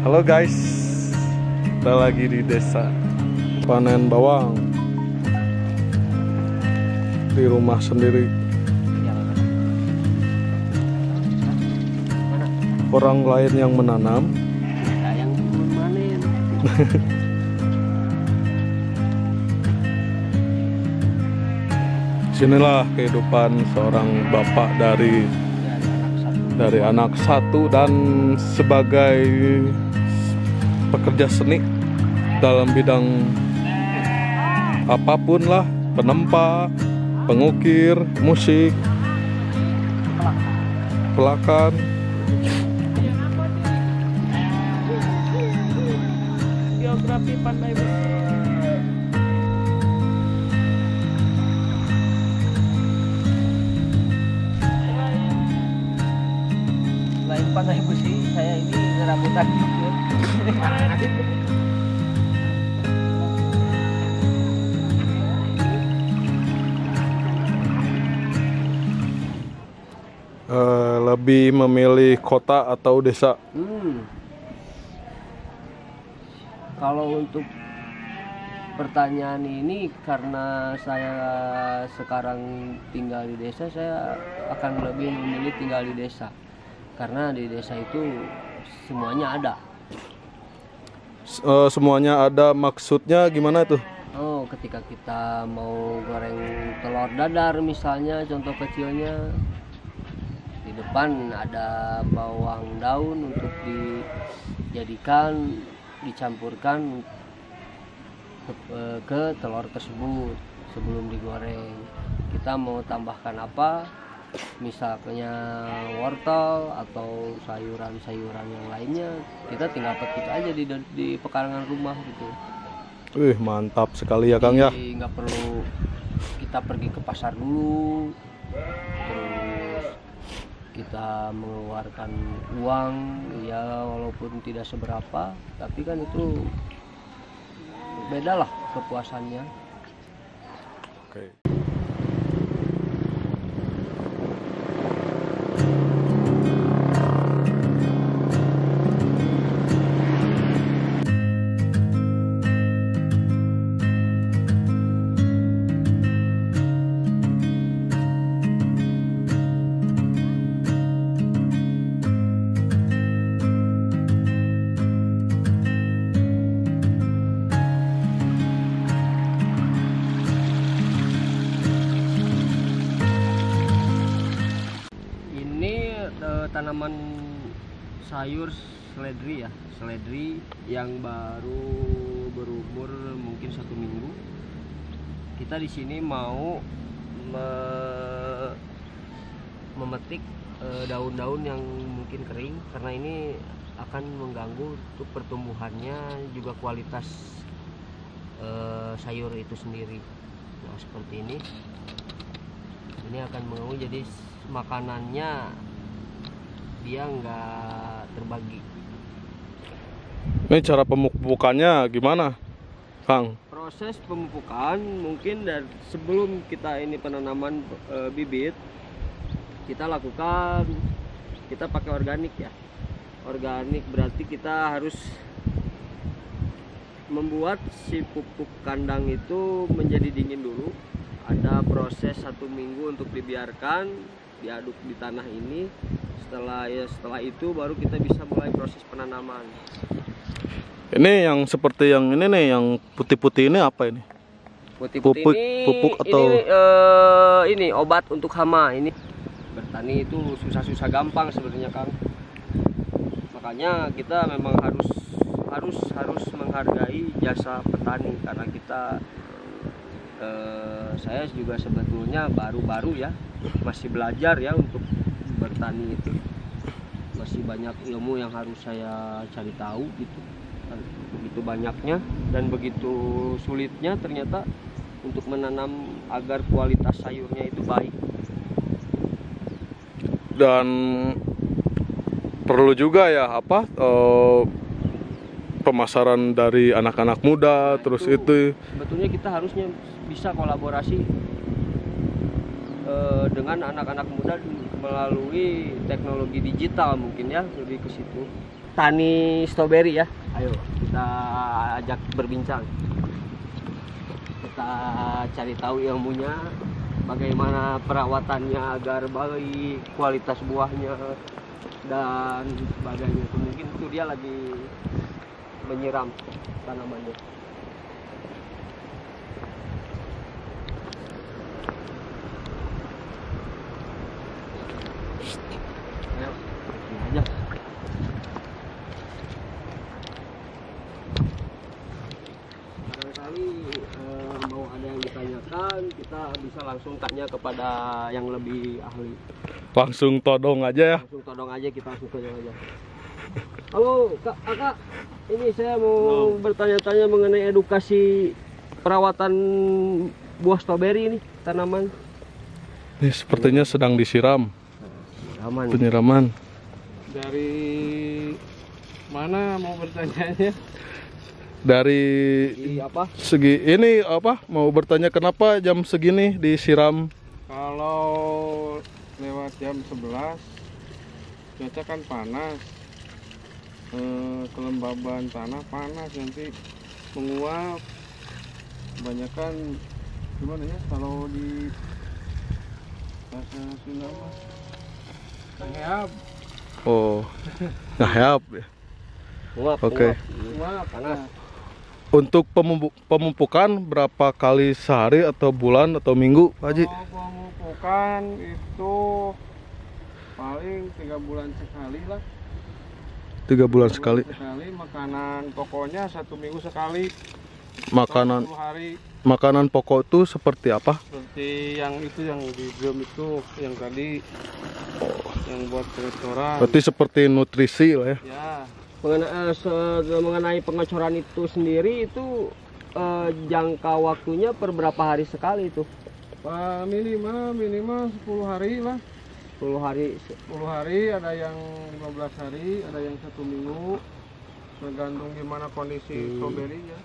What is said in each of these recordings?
Halo guys, kita lagi di desa panen bawang di rumah sendiri. Orang lain yang menanam, kita yang memanen. Sinilah kehidupan seorang bapak dari anak satu dan sebagai pekerja seni dalam bidang apapun lah, penempa, pengukir, musik, pelakan. Geografi Pantai Besi. Selain Pantai Besi, saya ini ngerabutan juga. Lebih memilih kota atau desa? Kalau untuk pertanyaan ini, karena saya sekarang tinggal di desa, saya akan lebih memilih tinggal di desa. Karena di desa itu semuanya ada. Semuanya ada, maksudnya gimana tuh? Oh, ketika kita mau goreng telur dadar misalnya, contoh kecilnya, di depan ada bawang daun untuk dijadikan, dicampurkan ke telur tersebut sebelum digoreng. Kita mau tambahkan apa, misalnya wortel atau sayuran-sayuran yang lainnya, kita tinggal petik aja di pekarangan rumah gitu. Wih, mantap sekali ya Kang ya. Jadi nggak perlu kita pergi ke pasar dulu, terus kita mengeluarkan uang, ya walaupun tidak seberapa, tapi kan itu beda lah kepuasannya. Oke. Tanaman sayur seledri ya, seledri yang baru berumur mungkin 1 minggu. Kita di sini mau memetik daun-daun yang mungkin kering, karena ini akan mengganggu untuk pertumbuhannya, juga kualitas sayur itu sendiri. Nah, seperti ini akan mengganggu, jadi makanannya dia nggak terbagi. Ini cara pemupukannya gimana, Kang? Proses pemupukan mungkin dari sebelum kita ini penanaman bibit, kita lakukan, kita pakai organik ya. Organik berarti kita harus membuat si pupuk kandang itu menjadi dingin dulu. Ada proses 1 minggu untuk dibiarkan, diaduk di tanah ini. Setelah itu baru kita bisa mulai proses penanaman. Ini yang seperti yang ini nih, yang putih-putih ini apa ini? Putih-putih ini pupuk atau ini obat untuk hama. Ini bertani itu susah-susah gampang sebenarnya, Kang. Makanya kita memang harus menghargai jasa petani, karena kita saya juga sebetulnya baru ya, masih belajar ya untuk bertani itu. Masih banyak ilmu yang harus saya cari tahu gitu. Begitu banyaknya dan begitu sulitnya ternyata untuk menanam agar kualitas sayurnya itu baik. Dan perlu juga ya pemasaran dari anak-anak muda, terus itu sebetulnya kita harusnya bisa kolaborasi dengan anak-anak muda melalui teknologi digital, mungkin ya, lebih ke situ. petani stroberi ya. Ayo kita ajak berbincang. Kita cari tahu ilmunya, bagaimana perawatannya agar baik, kualitas buahnya dan sebagainya. Mungkin itu dia lagi menyiram tanamannya. Ayo, ini aja. Barangkali mau ada yang ditanyakan, kita bisa langsung tanya kepada yang lebih ahli. Langsung todong aja ya. Langsung todong aja, kita langsung todong aja. Halo kakak, ini saya mau bertanya-tanya mengenai edukasi perawatan buah stroberi ini, tanaman. Ini sepertinya sedang disiram. Aman. Penyiraman. Dari mana mau bertanya? Dari Di apa? segi ini apa? Mau bertanya kenapa jam segini disiram? Kalau lewat jam 11 cuaca kan panas, kelembaban tanah panas, nanti menguap. Kebanyakan gimana ya kalau di bahasa Sunda mah ngeap. Oh, ngahap ya. Nguap. Oke. Nguap Panas. Untuk pemupukan berapa kali sehari atau bulan atau minggu, Pak Haji? Kalau pemupukan itu paling 3 bulan sekali lah. 3 bulan sekali. Makanan pokoknya 1 minggu sekali. Makanan 10 hari. makanan pokok itu seperti apa? Seperti yang itu, yang di drum itu, yang tadi, yang buat restoran. Berarti seperti nutrisi lah ya. Ya, Mengenai pengecoran itu sendiri itu jangka waktunya per berapa hari sekali itu? minimal 10 hari lah. 10 hari. 10 hari, ada yang 15 hari, ada yang 1 minggu. Tergantung gimana kondisi stroberinya.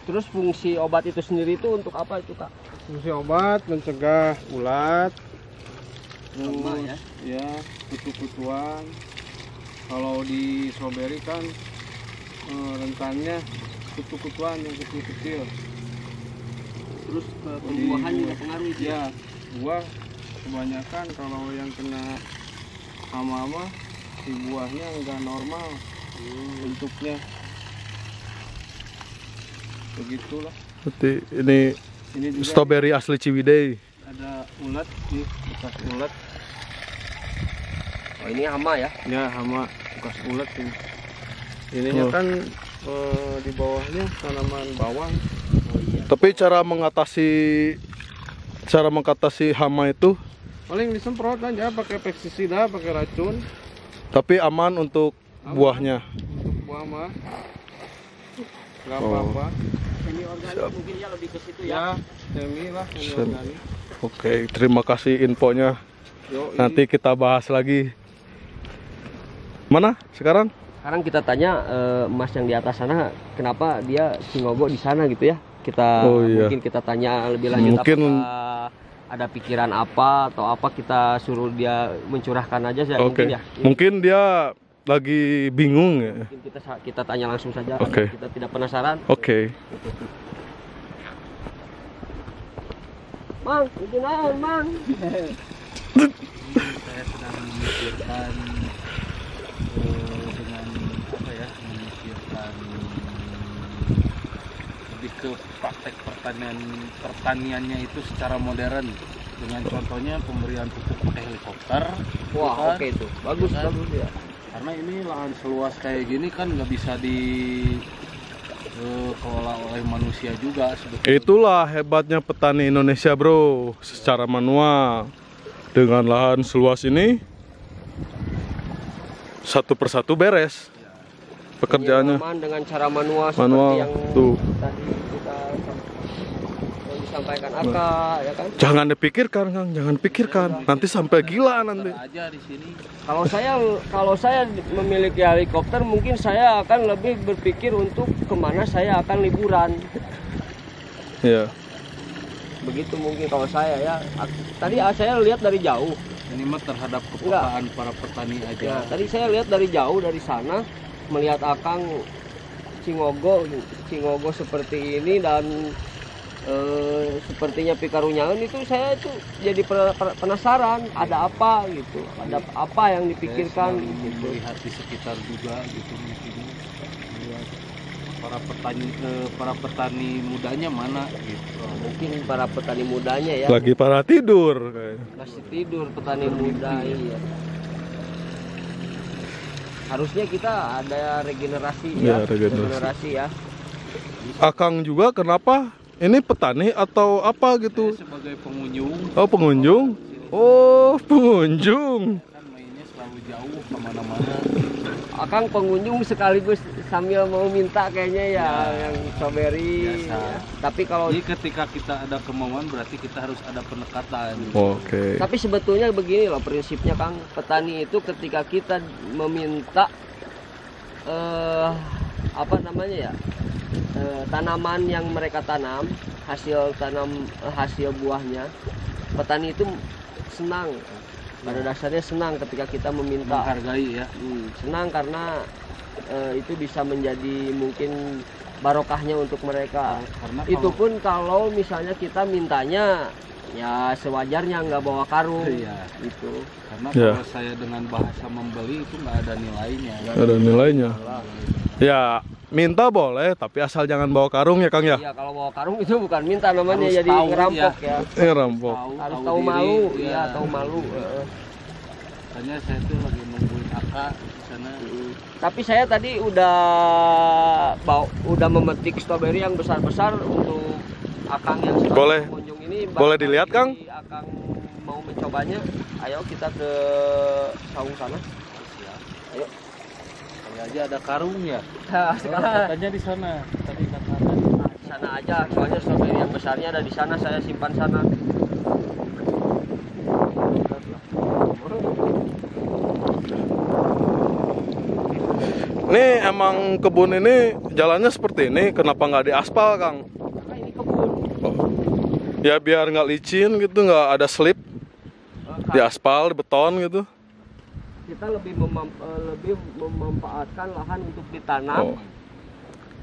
Terus fungsi obat itu sendiri itu untuk apa itu kak? Fungsi obat mencegah ulat, Hama ya? ya, kutu-kutuan. Kalau di stroberi kan rentannya kutu-kutuan yang kecil-kecil. Terus pembuahan juga pengaruh itu? Ya, buah kebanyakan kalau yang kena hama-hama, si buahnya enggak normal bentuknya. Begitulah. Berarti ini Ini juga stroberi asli Ciwidey. ada ulat nih, bekas ulat. Oh ini hama ya? Ya, hama bekas ulat ini. Ininya Oh. kan di bawahnya tanaman bawang. Oh iya. Tapi cara mengatasi hama itu, Paling disemprot aja pakai pestisida, pakai racun. tapi aman untuk Aman. buahnya. Untuk buah mah nggak Oh. apa-apa. Semi organik Siap. mungkin ya lebih ke situ Ya, ya? semi lah, semi Semi. organik. Oke, terima kasih infonya. Yoi. Nanti kita bahas lagi. Mana sekarang? Sekarang kita tanya Mas yang di atas sana, kenapa dia singogo di sana gitu ya? Kita Oh, iya. mungkin kita tanya lebih lanjut, Mungkin- apakah ada pikiran apa atau apa, kita suruh dia mencurahkan aja ya, Oke. mungkin ya. Mungkin dia lagi bingung ya. Mungkin kita tanya langsung saja. Oke. Kita tidak penasaran. Oke. Mang, bikin air, Mang. Saya sedang memikirkan dengan apa ya, memikirkan lebih ke praktek pertaniannya itu secara modern, dengan contohnya pemberian pupuk pakai helikopter. Wah, Kan? oke itu. Bagus, Kan? bagus ya. Karena ini lahan seluas kayak gini kan nggak bisa dikelola oleh manusia juga sebetulnya. Itulah hebatnya petani Indonesia, bro. Secara manual, dengan lahan seluas ini, satu persatu beres pekerjaannya. Penyiraman dengan cara manual, Manual, seperti yang tuh. tadi kita yang disampaikan Aka, ya kan? Jangan dipikirkan, Kang. Jangan pikirkan. Nanti sampai gila nanti. Aja di sini. Kalau saya memiliki helikopter, mungkin saya akan lebih berpikir untuk kemana saya akan liburan. Ya. Begitu mungkin kalau saya ya. Tadi saya lihat dari jauh, Ini mah terhadap kepekaan para petani Ya, aja. tadi saya lihat dari jauh dari sana, melihat Akang Cingogo seperti ini dan sepertinya pikarunyaun itu saya tuh jadi penasaran ada apa gitu, ada apa yang dipikirkan Saya selalu gitu. melihat di sekitar juga gitu mungkin. Melihat para petani mudanya mana gitu. Mungkin para petani mudanya ya Lagi para tidur kayaknya. masih tidur, petani muda iya. Harusnya kita ada regenerasi Ya, ya, regenerasi. ya. Akang juga kenapa? Ini petani atau apa gitu? Saya sebagai pengunjung Oh, pengunjung. Oh, pengunjung. kan mainnya selalu jauh kemana-mana. Akang pengunjung sekaligus sambil mau minta kayaknya ya, yang strawberry. Biasa. Ya. Tapi kalau Jadi ketika kita ada kemauan berarti kita harus ada pendekatan. Oke. tapi sebetulnya begini loh prinsipnya Kang, petani itu ketika kita meminta apa namanya ya, tanaman yang mereka tanam, hasil buahnya, petani itu senang. Pada dasarnya senang ketika kita meminta. Menghargai ya. Senang karena itu bisa menjadi mungkin barokahnya untuk mereka. Karena Itu pun kalau misalnya kita mintanya ya sewajarnya, nggak bawa karung Iya. gitu. Karena Ya. kalau saya dengan bahasa membeli itu nggak ada nilainya. Ada nilainya. Ya, minta boleh, tapi asal jangan bawa karung ya Kang ya. Iya, kalau bawa karung itu bukan minta namanya, Harus jadi tahu, ngerampok ya. Rampok. Harus tahu diri, malu, ya. iya tahu malu. Makanya saya tuh lagi nungguin Aka di sana. Tapi saya tadi udah memetik stroberi yang besar-besar untuk Akang yang sebagai Boleh. pengunjung ini. Boleh dilihat, Kang? Akang mau mencobanya, ayo kita ke saung sana. Siap. Ayo. Kali aja ada karung ya. Nah, sekarang Katanya di sana. Tadi katakan. di sana aja, soalnya stroberi yang besarnya ada di sana, saya simpan sana. Nih emang kebun ini jalannya seperti ini, kenapa nggak diaspal Kang? Karena ini kebun. Ya biar nggak licin gitu, nggak ada slip, diaspal, di beton gitu. Kita lebih memanfaatkan lahan untuk ditanam. Oh.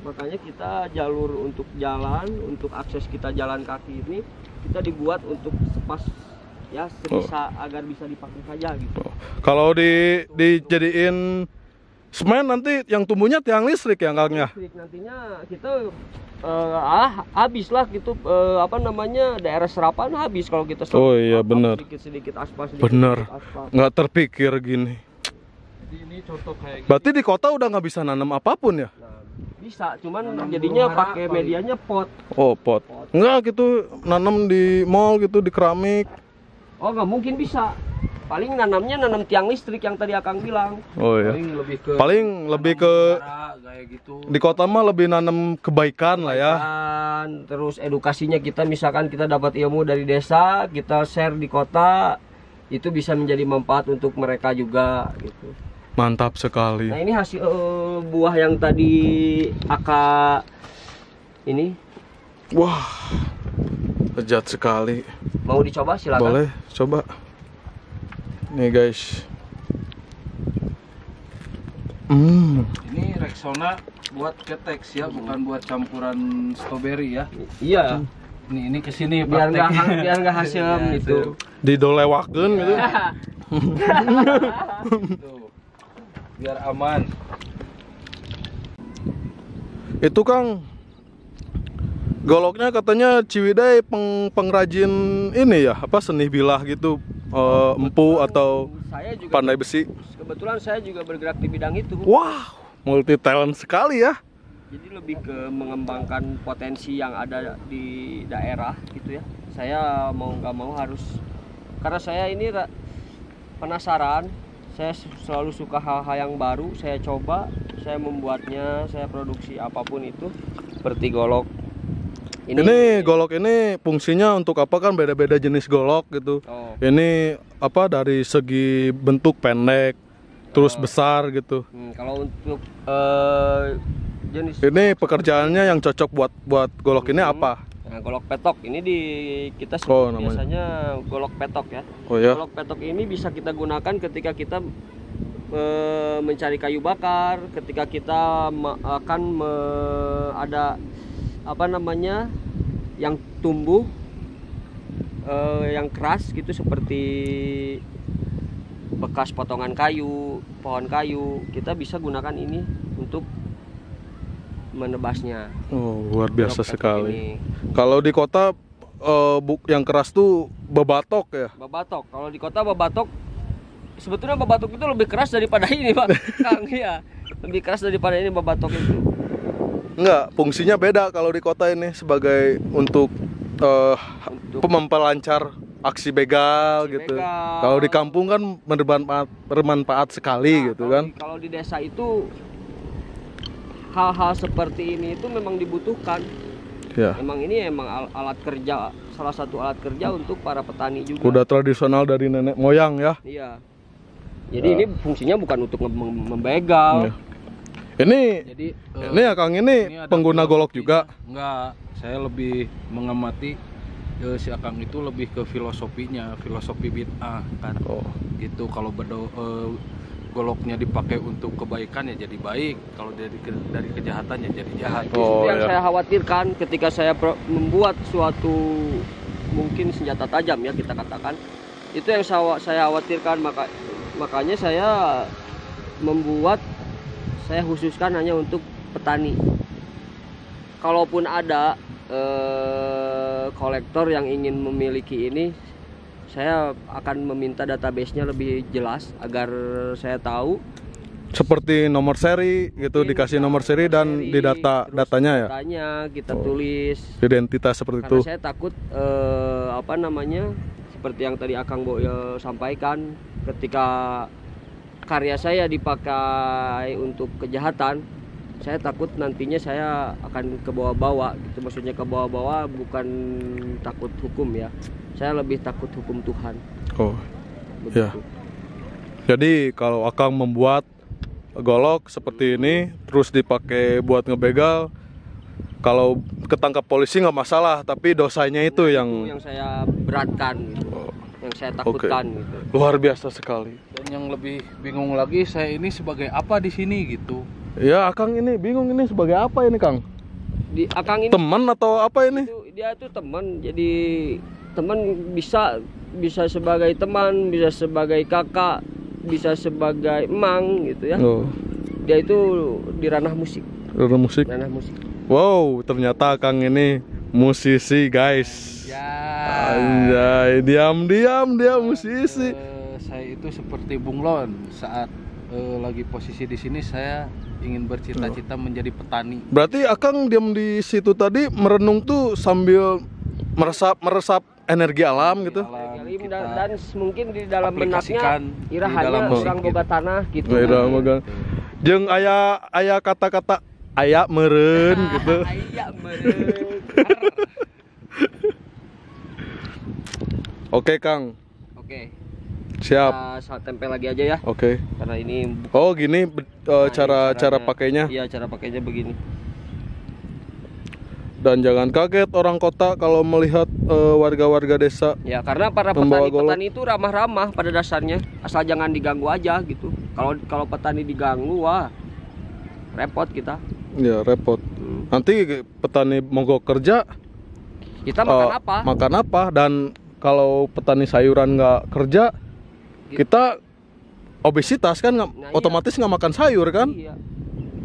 Makanya kita jalur untuk jalan, untuk akses kita jalan kaki ini kita dibuat untuk sepas ya, sebisa agar bisa dipakai saja gitu. Kalau dijadiin semen nanti yang tumbuhnya tiang listrik ya Kang ya? Listrik nantinya kita habis lah gitu, apa namanya, daerah serapan habis kalau kita Oh iya, benar. sedikit aspal, Bener. aspal. Nggak terpikir gini. Jadi ini contoh kayak Berarti di kota udah nggak bisa nanam apapun ya? Nah, bisa, cuman Nanam jadinya huru hara pakai paling. medianya pot. Oh pot. Nggak gitu, nanam di mall gitu, di keramik. Oh, nggak mungkin bisa. Paling nanam tiang listrik yang tadi Akang bilang. Oh iya. paling lebih ke kayak gitu. Di kota mah lebih nanam kebaikan lah ya. Dan terus edukasinya kita, misalkan kita dapat ilmu dari desa, kita share di kota, itu bisa menjadi manfaat untuk mereka juga gitu. Mantap sekali. Nah, ini hasil buah yang tadi Aka ini Wah, lezat sekali. mau dicoba, silakan. Boleh, coba. Nih guys. Ini Rexona buat ketex ya, bukan buat campuran strawberry ya. Iya, Ini kesini biar praktek. nggak hasil gitu. Didolewakeun gitu. Tuh. Biar aman. Itu Kang, goloknya katanya Ciwidey pengrajin ini ya, apa seni bilah gitu, empu atau Saya juga pandai besi. kebetulan saya juga bergerak di bidang itu. Wah, multi talent sekali ya. Jadi lebih ke mengembangkan potensi yang ada di daerah gitu ya. Saya mau nggak mau harus, karena saya ini penasaran, saya selalu suka hal-hal yang baru, saya coba, saya membuatnya, saya produksi apapun itu, seperti golok. Ini golok ini fungsinya untuk apa kan, beda-beda jenis golok gitu. Oh, Ini apa, dari segi bentuk pendek, terus besar gitu. kalau untuk jenis Ini pekerjaannya yang cocok buat golok ini apa? Nah, golok petok ini kita Oh, sebut namanya. biasanya golok petok ya. Oh ya. Golok petok ini bisa kita gunakan ketika kita mencari kayu bakar, ketika kita ada apa namanya yang tumbuh yang keras gitu, seperti bekas potongan kayu, pohon kayu, kita bisa gunakan ini untuk menebasnya. Oh, luar biasa Golok petok sekali. ini. Kalau di kota yang keras tuh bebatok ya. Babatok. Kalau di kota babatok, sebetulnya babatok itu lebih keras daripada ini, Pak. Kang, ya. Lebih keras daripada ini babatok itu. Enggak, fungsinya beda kalau di kota ini sebagai untuk Untuk memperlancar aksi begal Aksi gitu. begal. Kalau di kampung kan bermanfaat sekali Nah, gitu kalau kan. kalau di desa itu hal-hal seperti ini itu memang dibutuhkan. Ya. Memang ini alat kerja, salah satu alat kerja untuk para petani juga. Kuda tradisional dari nenek moyang ya. Iya. Jadi ini fungsinya bukan untuk membegal. Ya. Ini Jadi ini ya Kang, ini ada pengguna golok juga. Enggak, saya lebih mengamati si Akang itu lebih ke filosofinya, filosofi bid'ah kan. Oh. Gitu, kalau goloknya dipakai untuk kebaikan ya jadi baik, kalau dari kejahatan ya jadi jahat. Oh, Itu yang ya. saya khawatirkan ketika saya membuat suatu mungkin senjata tajam ya kita katakan. Itu yang saya khawatirkan, makanya saya khususkan hanya untuk petani. Kalaupun ada kolektor yang ingin memiliki ini, saya akan meminta database-nya lebih jelas agar saya tahu. Seperti nomor seri gitu, Mungkin dikasih nomor seri dan di terus datanya ya. Datanya kita Oh. tulis. Identitas seperti Karena itu. saya takut seperti yang tadi Akang Boyo sampaikan, ketika karya saya dipakai untuk kejahatan, saya takut nantinya saya akan ke bawah-bawah gitu. Maksudnya ke bawah-bawah bukan takut hukum ya, saya lebih takut hukum Tuhan Oh. begitu. Ya. Jadi kalau Akang membuat golok seperti ini terus dipakai buat ngebegal, kalau ketangkap polisi nggak masalah, tapi dosanya itu Itu yang yang saya beratkan gitu, yang saya takutkan gitu. luar biasa sekali. Dan yang lebih bingung lagi, saya ini sebagai apa di sini gitu. Ya, Akang ini bingung ini sebagai apa ini, Kang? Di Akang ini Teman atau apa ini? dia itu teman, jadi teman bisa sebagai teman, bisa sebagai kakak, bisa sebagai emang gitu ya. Oh, Dia itu di ranah musik, genre musik. ranah musik. Wow, ternyata Kang ini musisi, guys. Ya. Anjay, diam-diam dia musisi. Saya itu seperti Bung Lon saat lagi posisi di sini, saya ingin bercita-cita menjadi petani. Berarti Akang diam di situ tadi merenung tuh sambil meresap energi alam gitu. Alam Dan, kita dan mungkin di dalam aplikasikan benaknya di Ira dalam hanya musik orang gitu. boga tanah gitu. Ira boga. Jeung aya kata-kata aya meureun gitu. Aya meureun. Oke, Kang. Oke. Siap. Kita tempel lagi aja ya. Oke. Karena ini Oh, gini Nah, cara caranya. pakainya. Iya, cara pakainya begini. Dan jangan kaget orang kota kalau melihat warga-warga desa. Ya, karena para Membawa petani itu ramah-ramah pada dasarnya, asal jangan diganggu aja gitu. Kalau petani diganggu, wah repot kita. Ya, repot. Nanti petani mogok kerja, Kita makan apa? makan apa? Dan kalau petani sayuran nggak kerja, kita obesitas kan, Nah, iya. otomatis nggak makan sayur kan? Iya.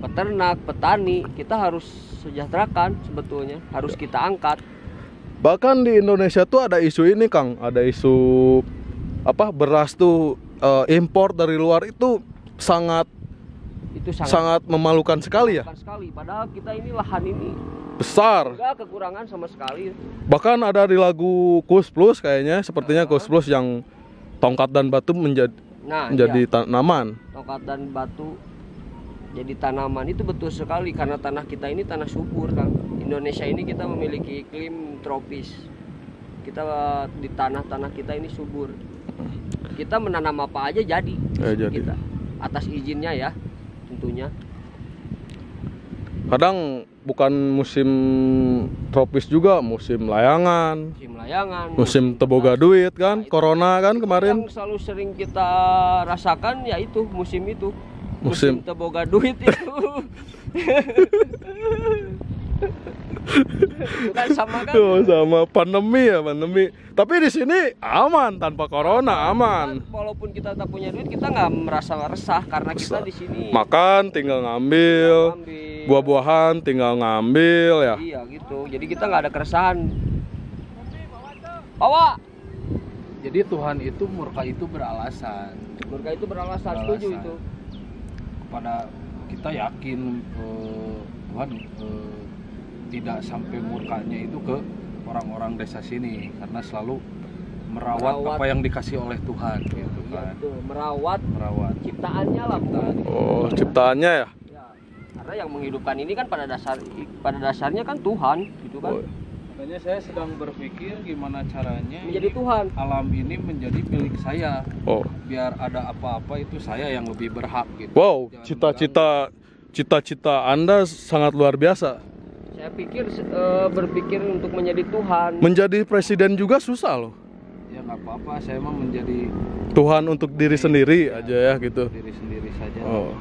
Peternak, petani, kita harus sejahterakan sebetulnya, harus kita angkat. Bahkan di Indonesia tuh ada isu ini, Kang. Ada isu apa? Beras tuh impor dari luar itu sangat Itu sangat memalukan sekali ya. memalukan sekali. Padahal kita ini lahan ini Besar. enggak kekurangan sama sekali. Bahkan ada di lagu Kus Plus kayaknya, sepertinya Kus Plus yang tongkat dan batu menjadi Iya. tanaman. Tongkat dan batu jadi tanaman, itu betul sekali karena tanah kita ini tanah subur, Kang. Indonesia ini kita memiliki iklim tropis. Kita di tanah-tanah kita ini subur. Kita menanam apa aja jadi. Jadi. Kita atas izinnya ya, tentunya. Kadang bukan musim tropis juga, musim layangan, musim layangan, musim teboga duit kan, corona kan kemarin. yang selalu sering kita rasakan ya itu musim itu, Musim. teboga duit itu. Bukan sama kan? Tuh, sama pandemi ya, pandemi. Tapi di sini aman, tanpa corona aman. Walaupun kita tak punya duit, kita nggak merasa resah karena kita di sini Makan tinggal ngambil, buah-buahan tinggal ngambil ya. Iya gitu. Jadi kita nggak ada keresahan. Bawa. Jadi Tuhan itu murka itu beralasan. Mereka itu beralasan, setuju itu. Kepada kita yakin Tuhan tidak sampai murkanya itu ke orang-orang desa sini karena selalu merawat apa yang dikasih oleh Tuhan gitu kan. Gitu, merawat ciptaannya lah bukan. Oh, ciptaannya ya. Ya, karena yang menghidupkan ini kan pada dasarnya kan Tuhan gitu kan. Oh. Makanya saya sedang berpikir gimana caranya Menjadi Tuhan. alam ini menjadi milik saya. Oh. Biar ada apa-apa itu saya yang lebih berhak gitu. Wow, Jangan cita-cita Anda sangat luar biasa. Saya pikir berpikir untuk menjadi Tuhan. Menjadi presiden juga susah loh. Ya nggak apa-apa, saya mah menjadi Tuhan untuk diri sendiri aja ya gitu. diri sendiri saja. Oh.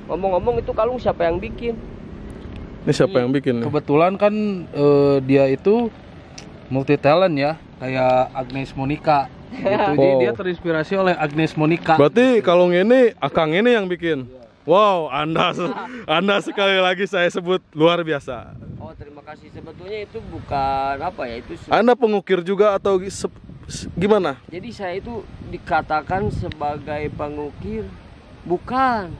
Ngomong-ngomong itu kalung siapa yang bikin? Ini siapa yang bikin nih? Kebetulan kan dia itu multi talent ya, kayak Agnes Monica. Gitu. Jadi Oh. dia terinspirasi oleh Agnes Monica. Berarti kalung ini Akang ini yang bikin. Wow, Anda sekali lagi saya sebut luar biasa. Oh, terima kasih. Sebetulnya itu bukan apa ya, itu Anda pengukir juga atau gimana? jadi saya itu dikatakan sebagai pengukir, bukan.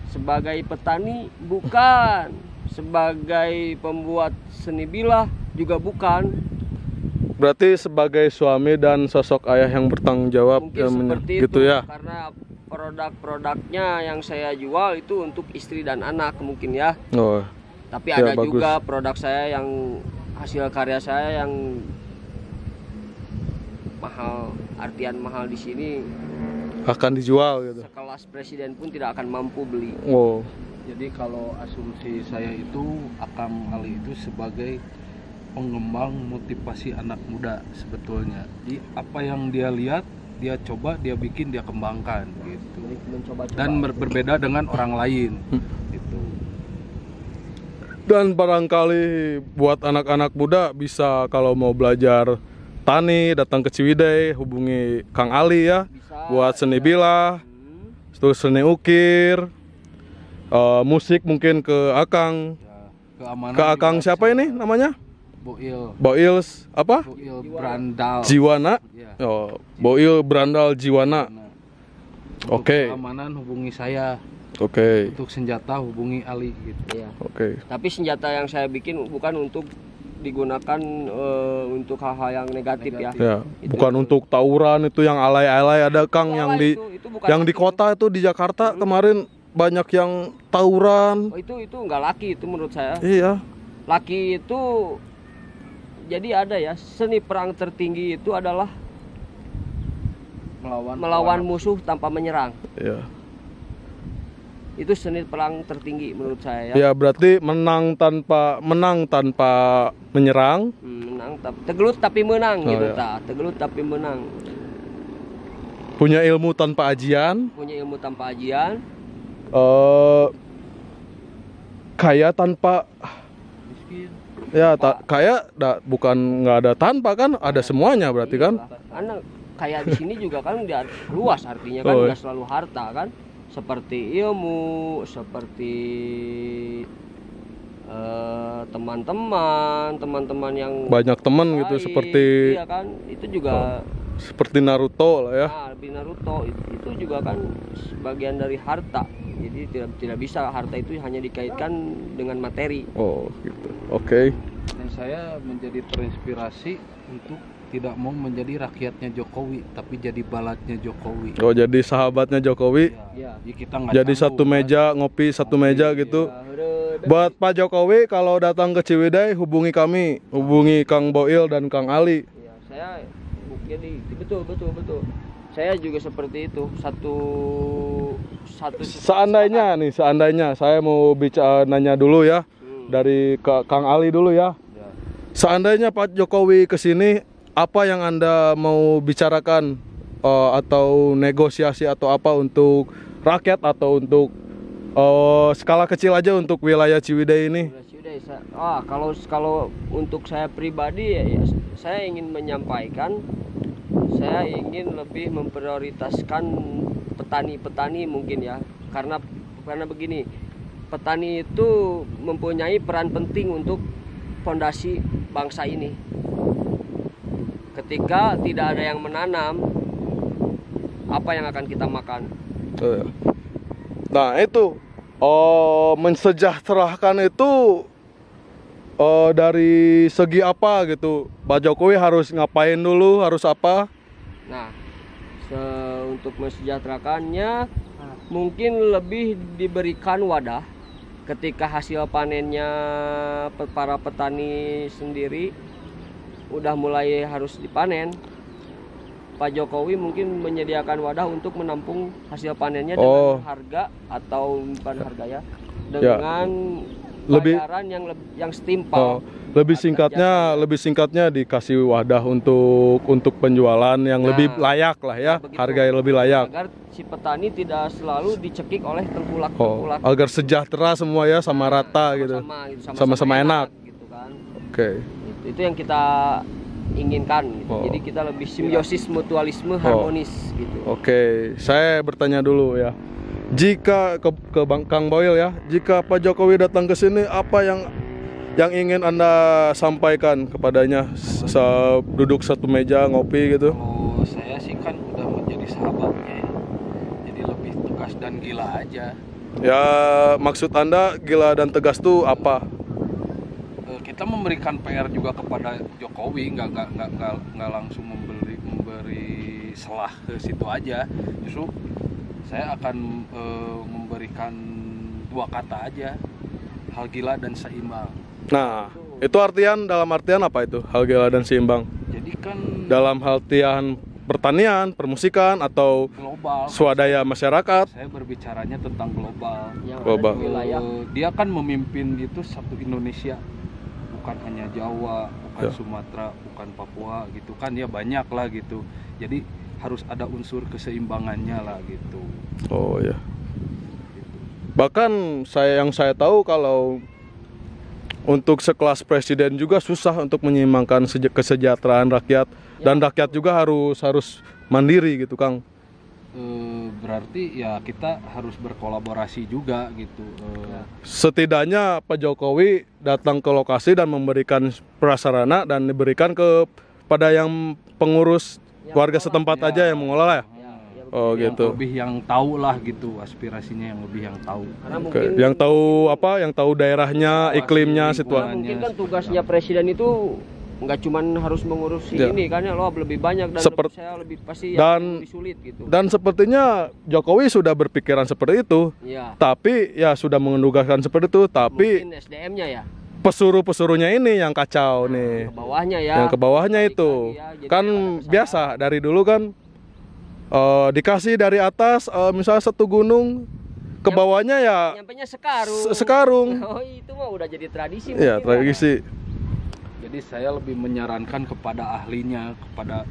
Sebagai petani, bukan. Sebagai pembuat seni bilah juga bukan. Berarti sebagai suami dan sosok ayah yang bertanggung jawab Mungkin seperti gitu itu ya. karena produk-produknya yang saya jual itu untuk istri dan anak mungkin ya. Oh, Tapi ya, ada bagus. juga produk saya yang hasil karya saya yang mahal, artian mahal di sini akan dijual gitu. sekelas presiden pun tidak akan mampu beli. Wow. Jadi kalau asumsi saya itu Akang Ali itu sebagai pengembang motivasi anak muda sebetulnya. Jadi apa yang dia lihat, dia coba, dia bikin, dia kembangkan gitu. Mencoba-coba. Dan berbeda dengan orang lain gitu. Dan barangkali buat anak-anak muda bisa kalau mau belajar tani datang ke Ciwidey, hubungi Kang Ali ya. Bisa, Buat seni ya. bilah, terus seni ukir, musik mungkin ke Akang. Ya, keamanan Ke Akang juga siapa bisa. ini namanya? Boil Boils apa? Brandal. Jiwana. Ya. Oh, Boil Brandal Jiwana. Nah, untuk Oke. keamanan hubungi saya. Oke. Untuk senjata hubungi Ali gitu. Iya. Oke. Tapi senjata yang saya bikin bukan untuk digunakan untuk hal-hal yang negatif ya. Ya, Itu- bukan untuk tawuran itu yang alay-alay ada Kang yang di itu bukan yang di laki. kota itu di Jakarta kemarin banyak yang tawuran. Oh, itu nggak laki itu menurut saya. Iya. Laki itu jadi ada ya, seni perang tertinggi itu adalah melawan musuh tanpa menyerang. Iya. Itu seni perang tertinggi menurut saya ya. Ya berarti menang tanpa menyerang. Menang tegelut tapi menang Oh, gitu ya. ta. Tegelut tapi menang. Punya ilmu tanpa ajian. Punya ilmu tanpa ajian. Kaya tanpa Miskin. ya kaya bukan nggak ada tanpa kan, ada semuanya berarti kan. Karena kayak di sini juga kan dia luas artinya kan, Oh, nggak selalu harta kan, seperti ilmu, seperti teman-teman yang Banyak teman gitu baik, seperti iya kan, itu juga seperti Naruto lah ya. lebih Naruto itu juga kan bagian dari harta. Jadi tidak bisa harta itu hanya dikaitkan dengan materi. Oh gitu. Oke. Dan saya menjadi terinspirasi untuk tidak mau menjadi rakyatnya Jokowi, tapi jadi balatnya Jokowi. Oh jadi sahabatnya Jokowi. Ya. Jadi kita nggak Jadi canggung, satu kan? meja ngopi satu meja gitu. Buat Pak Jokowi kalau datang ke Ciwidey hubungi kami, hubungi Kang Boil dan Kang Ali. Ya, saya jadi betul. Saya juga seperti itu. Satu Seandainya saya mau bicara nanya dulu ya. dari Kang Ali dulu ya. Ya. Seandainya Pak Jokowi ke sini, apa yang Anda mau bicarakan atau negosiasi atau apa untuk rakyat atau untuk skala kecil aja untuk wilayah Ciwidey ini? Kalau untuk saya pribadi ya, saya ingin menyampaikan, saya ingin lebih memprioritaskan petani-petani mungkin ya, karena begini, petani itu mempunyai peran penting untuk fondasi bangsa ini. Ketika tidak ada yang menanam, apa yang akan kita makan? Nah itu mensejahterakan itu dari segi apa gitu? Pak Jokowi harus ngapain dulu? Harus apa? Nah, untuk mensejahterakannya mungkin lebih diberikan wadah ketika hasil panennya para petani sendiri udah mulai harus dipanen. Pak Jokowi mungkin menyediakan wadah untuk menampung hasil panennya dengan harga atau bukan harga ya, dengan bayaran yang setimpal. Lebih singkatnya dikasih wadah untuk penjualan yang lebih layak lah ya, harga yang lebih layak. Agar si petani tidak selalu dicekik oleh tengkulak. Agar sejahtera semua ya, sama rata gitu. Sama-sama enak gitu kan. Oke. Itu yang kita inginkan gitu. Jadi kita lebih simbiosis, mutualisme, harmonis gitu. Oke, saya bertanya dulu ya. Jika ke Bang Kang Boil ya, jika Pak Jokowi datang ke sini, apa yang ingin Anda sampaikan kepadanya? Duduk satu meja ngopi gitu. Kalau saya sih kan udah menjadi sahabatnya ya. Jadi lebih tegas dan gila aja. Ya, maksud Anda gila dan tegas tuh apa? Kita memberikan PR juga kepada Jokowi, nggak langsung memberi selah ke situ aja. Justru saya akan memberikan dua kata aja, hal gila dan seimbang. Nah, itu dalam artian apa itu hal gila dan seimbang? Jadi kan dalam artian pertanian, permusikan atau global, swadaya masyarakat. Saya berbicaranya tentang global. Global. Dia kan memimpin itu satu Indonesia, bukan hanya Jawa, bukan Sumatera, bukan Papua gitu kan, ya banyak lah gitu. Jadi harus ada unsur keseimbangannya lah gitu. Oh ya. Bahkan yang saya tahu kalau untuk sekelas presiden juga susah untuk menyeimbangkan kesejahteraan rakyat dan rakyat juga harus mandiri gitu, Kang. Berarti ya kita harus berkolaborasi juga gitu. Setidaknya Pak Jokowi datang ke lokasi dan memberikan prasarana dan diberikan kepada yang pengurus warga setempat aja yang mengelola ya. Gitu. Lebih yang tahu lah gitu, aspirasinya yang lebih yang tahu. Yang tahu apa? Yang tahu daerahnya, iklimnya, situasinya. Mungkin kan tugasnya presiden itu nggak cuman harus mengurusi ini kan ya, lo lebih banyak dan saya lebih pasti lebih sulit gitu. Dan sepertinya Jokowi sudah berpikiran seperti itu. Ya. Tapi ya sudah menugaskan seperti itu, tapi mungkin SDM-nya ya. Pesuruh-pesuruhnya ini yang kacau nih. Ke bawahnya ya. Yang ke bawahnya itu. Kan biasa dari dulu kan dikasih dari atas misalnya satu gunung, ke bawahnya ya nyampenya sekarung. Sekarung. Oh, itu mah udah jadi tradisi. Iya, tradisi. Jadi saya lebih menyarankan kepada ahlinya, kepada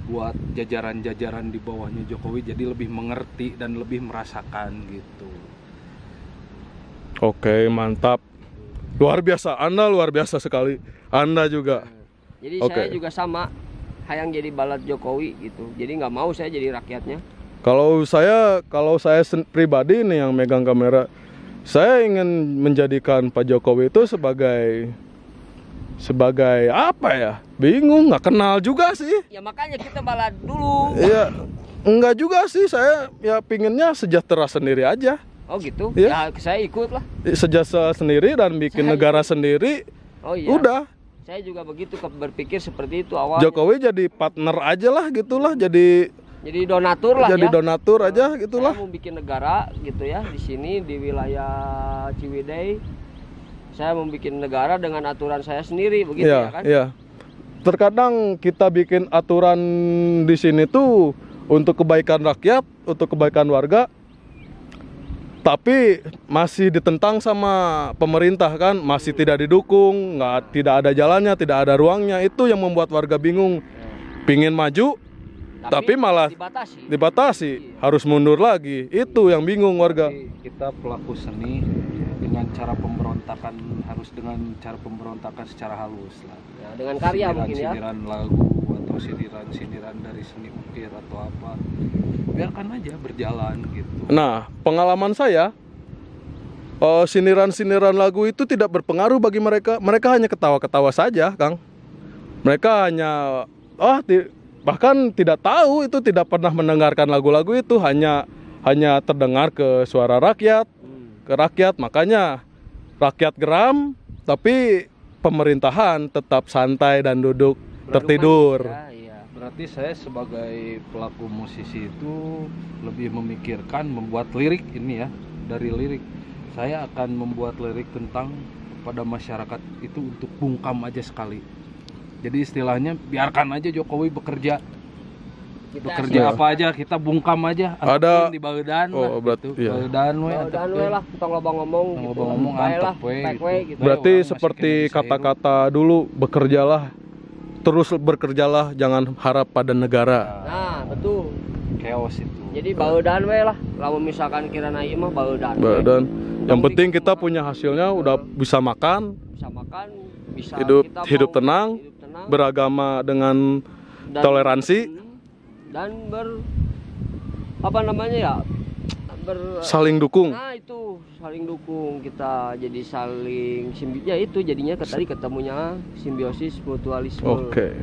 buat jajaran-jajaran di bawahnya Jokowi, jadi lebih mengerti dan lebih merasakan gitu. Oke, mantap. Luar biasa, Anda luar biasa sekali. Anda juga. Jadi saya juga sama, hayang jadi balat Jokowi gitu. Jadi nggak mau saya jadi rakyatnya. Kalau saya pribadi nih yang megang kamera, saya ingin menjadikan Pak Jokowi itu sebagai apa ya? Bingung, nggak kenal juga sih. Ya makanya kita balat dulu. Iya, enggak juga sih, saya ya pinginnya sejahtera sendiri aja. Oh gitu? Ya, saya ikut lah. Sejahtera sendiri dan bikin negara sendiri. Oh iya. Udah. Saya juga begitu berpikir seperti itu awalnya. Jokowi jadi partner aja lah gitulah, jadi donatur lah jadi ya. Donatur aja gitulah. Saya mau bikin negara gitu ya di sini di wilayah Ciwidey. Saya mau bikin negara dengan aturan saya sendiri begitu ya kan? Iya. Terkadang kita bikin aturan di sini tuh untuk kebaikan rakyat, untuk kebaikan warga. tapi masih ditentang sama pemerintah kan, masih tidak didukung, tidak ada jalannya, tidak ada ruangnya. Itu yang membuat warga bingung, pingin maju tapi malah dibatasi, harus mundur lagi. Itu yang bingung warga. Jadi kita pelaku seni dengan cara pemberontakan, harus dengan cara pemberontakan secara halus lah. Ya, dengan karya mungkin ya. Sindiran lagu atau sindiran dari seni ukir atau apa, biarkan aja berjalan gitu. Nah, pengalaman saya, sindiran-sindiran lagu itu tidak berpengaruh bagi mereka. Mereka hanya ketawa-ketawa saja, Kang. Mereka hanya bahkan tidak tahu itu, tidak pernah mendengarkan lagu-lagu itu, hanya terdengar ke suara rakyat, ke rakyat. Makanya rakyat geram, tapi pemerintahan tetap santai dan duduk tertidur. Berarti saya sebagai pelaku musisi itu lebih memikirkan membuat lirik ini ya. Dari lirik saya akan membuat lirik tentang kepada masyarakat itu untuk bungkam aja sekali. Jadi istilahnya biarkan aja Jokowi bekerja apa aja, kita bungkam aja. Ada di Baeudan lah, berarti gitu. Baeudan we lah, kita ngomong antep we gitu. Berarti seperti kata-kata dulu, terus bekerjalah, jangan harap pada negara. Nah, betul. Chaos itu. Jadi Baeudan we lah, lamun misalkan kirana ieu mah Baeudan. Yang penting kita punya hasilnya, udah bisa makan, bisa hidup tenang, beragama dengan toleransi, dan saling dukung. Nah, itu saling dukung, kita jadi saling jadinya tadi ketemunya simbiosis mutualisme. Oke.